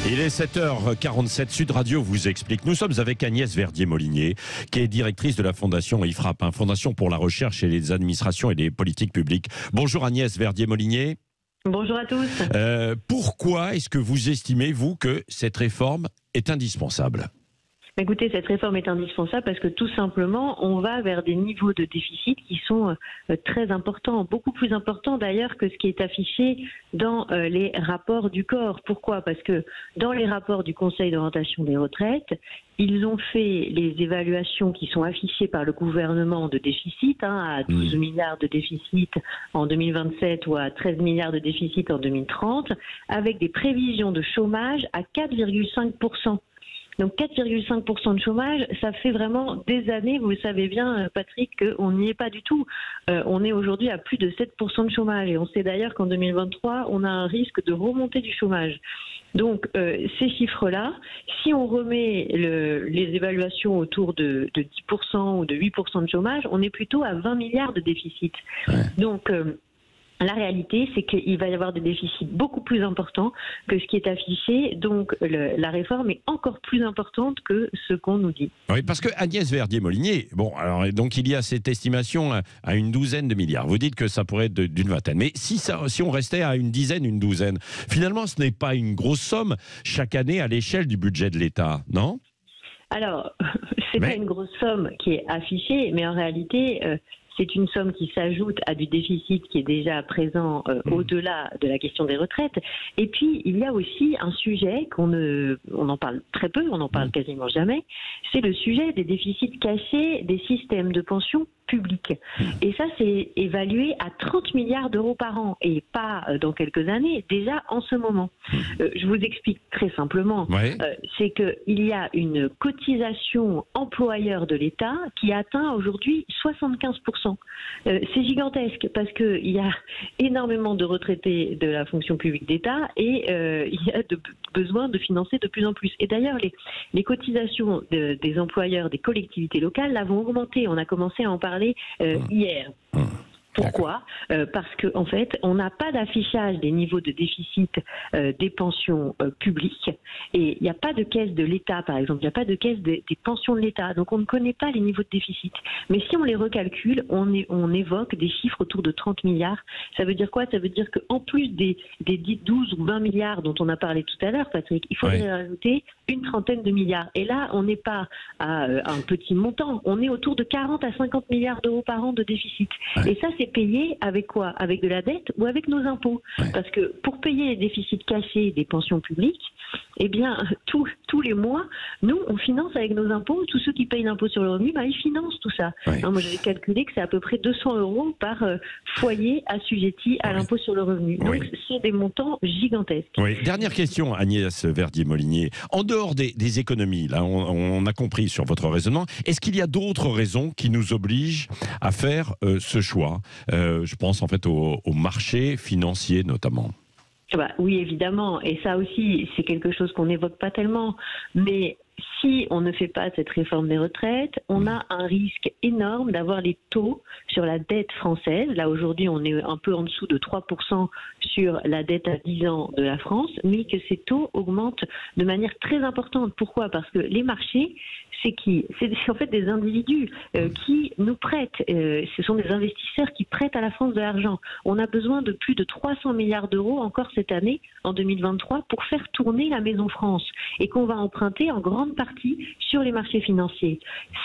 Il est 7h47, Sud Radio vous explique. Nous sommes avec Agnès Verdier-Molinier, qui est directrice de la fondation IFRAP, Fondation pour la recherche et les administrations et les politiques publiques. Bonjour Agnès Verdier-Molinier. Bonjour à tous. Pourquoi est-ce que vous estimez, vous, que cette réforme est indispensable ? Écoutez, cette réforme est indispensable parce que tout simplement, on va vers des niveaux de déficit qui sont très importants, beaucoup plus importants d'ailleurs que ce qui est affiché dans les rapports du corps. Pourquoi ? Parce que dans les rapports du Conseil d'orientation des retraites, ils ont fait les évaluations qui sont affichées par le gouvernement de déficit, à 12 milliards de déficit en 2027 ou à 13 milliards de déficit en 2030, avec des prévisions de chômage à 4,5%. Donc 4,5% de chômage, ça fait vraiment des années, vous le savez bien Patrick, qu'on n'y est pas du tout. On est aujourd'hui à plus de 7% de chômage et on sait d'ailleurs qu'en 2023, on a un risque de remontée du chômage. Donc ces chiffres-là, si on remet les évaluations autour de 10% ou de 8% de chômage, on est plutôt à 20 milliards de déficit. Donc la réalité, c'est qu'il va y avoir des déficits beaucoup plus importants que ce qui est affiché. Donc, la réforme est encore plus importante que ce qu'on nous dit. Oui, parce que Agnès Verdier-Molinier, donc il y a cette estimation à une douzaine de milliards. Vous dites que ça pourrait être d'une vingtaine. Mais si on restait à une dizaine, une douzaine, finalement, ce n'est pas une grosse somme chaque année à l'échelle du budget de l'État, non ? Alors, c'est pas une grosse somme qui est affichée, mais en réalité, c'est une somme qui s'ajoute à du déficit qui est déjà présent au-delà de la question des retraites. Et puis, il y a aussi un sujet on en parle très peu, on n'en parle quasiment jamais, c'est le sujet des déficits cachés des systèmes de pension publics. Et ça, c'est évalué à 30 milliards d'euros par an, et pas dans quelques années, déjà en ce moment. Je vous explique très simplement, c'est qu'il y a une cotisation employeur de l'État qui atteint aujourd'hui 75%. C'est gigantesque parce qu'il y a énormément de retraités de la fonction publique d'État et il y a besoin de financer de plus en plus. Et d'ailleurs, les cotisations des employeurs des collectivités locales vont augmenter. On a commencé à en parler hier. Pourquoi ? Parce qu'en fait, on n'a pas d'affichage des niveaux de déficit des pensions publiques et il n'y a pas de caisse de l'État, par exemple. Il n'y a pas de caisse des pensions de l'État. Donc, on ne connaît pas les niveaux de déficit. Mais si on les recalcule, on évoque des chiffres autour de 30 milliards. Ça veut dire quoi ? Ça veut dire qu'en plus des 12 ou 20 milliards dont on a parlé tout à l'heure, Patrick, il faudrait rajouter une trentaine de milliards. Et là, on n'est pas à un petit montant. On est autour de 40 à 50 milliards d'euros par an de déficit. Et ça, c'est payé avec quoi ? Avec de la dette ou avec nos impôts ? Parce que pour payer les déficits cachés des pensions publiques, eh bien, tous les mois, nous, on finance avec nos impôts. Tous ceux qui payent l'impôt sur le revenu, ils financent tout ça. Alors, moi, j'avais calculé que c'est à peu près 200 € par foyer assujetti à l'impôt sur le revenu. Donc, c'est des montants gigantesques. Dernière question, Agnès Verdier-Molinier. En dehors des économies, là, on a compris sur votre raisonnement, est-ce qu'il y a d'autres raisons qui nous obligent à faire ce choix ? Je pense en fait au marché financier notamment. Oui, évidemment. Et ça aussi, c'est quelque chose qu'on n'évoque pas tellement. Mais si on ne fait pas cette réforme des retraites, on a un risque énorme d'avoir les taux sur la dette française. Là, aujourd'hui, on est un peu en dessous de 3% sur la dette à 10 ans de la France, mais que ces taux augmentent de manière très importante. Pourquoi ? Parce que les marchés, c'est en fait des individus qui nous prêtent. Ce sont des investisseurs qui prêtent à la France de l'argent. On a besoin de plus de 300 milliards d'euros encore cette année, en 2023, pour faire tourner la Maison France et qu'on va emprunter en grande partie sur les marchés financiers.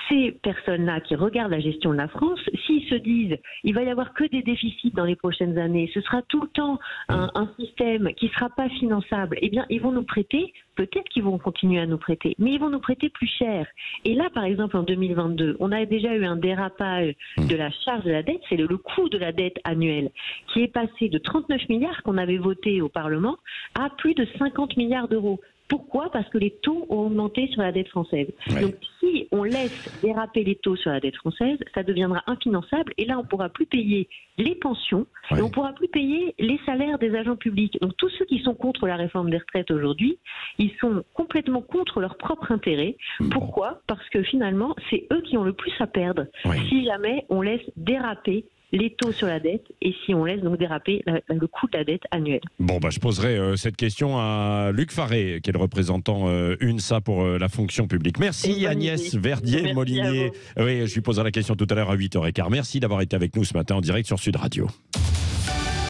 Ces personnes-là qui regardent la gestion de la France, s'ils se disent il va y avoir que des déficits dans les prochaines années, ce sera tout le temps un système qui ne sera pas finançable, eh bien ils vont nous prêter, peut-être qu'ils vont continuer à nous prêter, mais ils vont nous prêter plus cher. Et là, par exemple, en 2022, on a déjà eu un dérapage de la charge de la dette, c'est le coût de la dette annuelle, qui est passé de 39 milliards qu'on avait voté au Parlement à plus de 50 milliards d'euros. Pourquoi ? Parce que les taux ont augmenté sur la dette française. Donc, si on laisse déraper les taux sur la dette française, ça deviendra infinançable. Et là, on ne pourra plus payer les pensions et on ne pourra plus payer les salaires des agents publics. Donc, tous ceux qui sont contre la réforme des retraites aujourd'hui, ils sont complètement contre leur propre intérêt. Pourquoi ? Parce que finalement, c'est eux qui ont le plus à perdre si jamais on laisse déraper les taux sur la dette et si on laisse donc déraper le coût de la dette annuelle. Bon, je poserai cette question à Luc Faré, qui est le représentant UNSA pour la fonction publique. Merci Agnès Verdier-Molinier. Oui, je lui poserai la question tout à l'heure à 8h15. Merci d'avoir été avec nous ce matin en direct sur Sud Radio.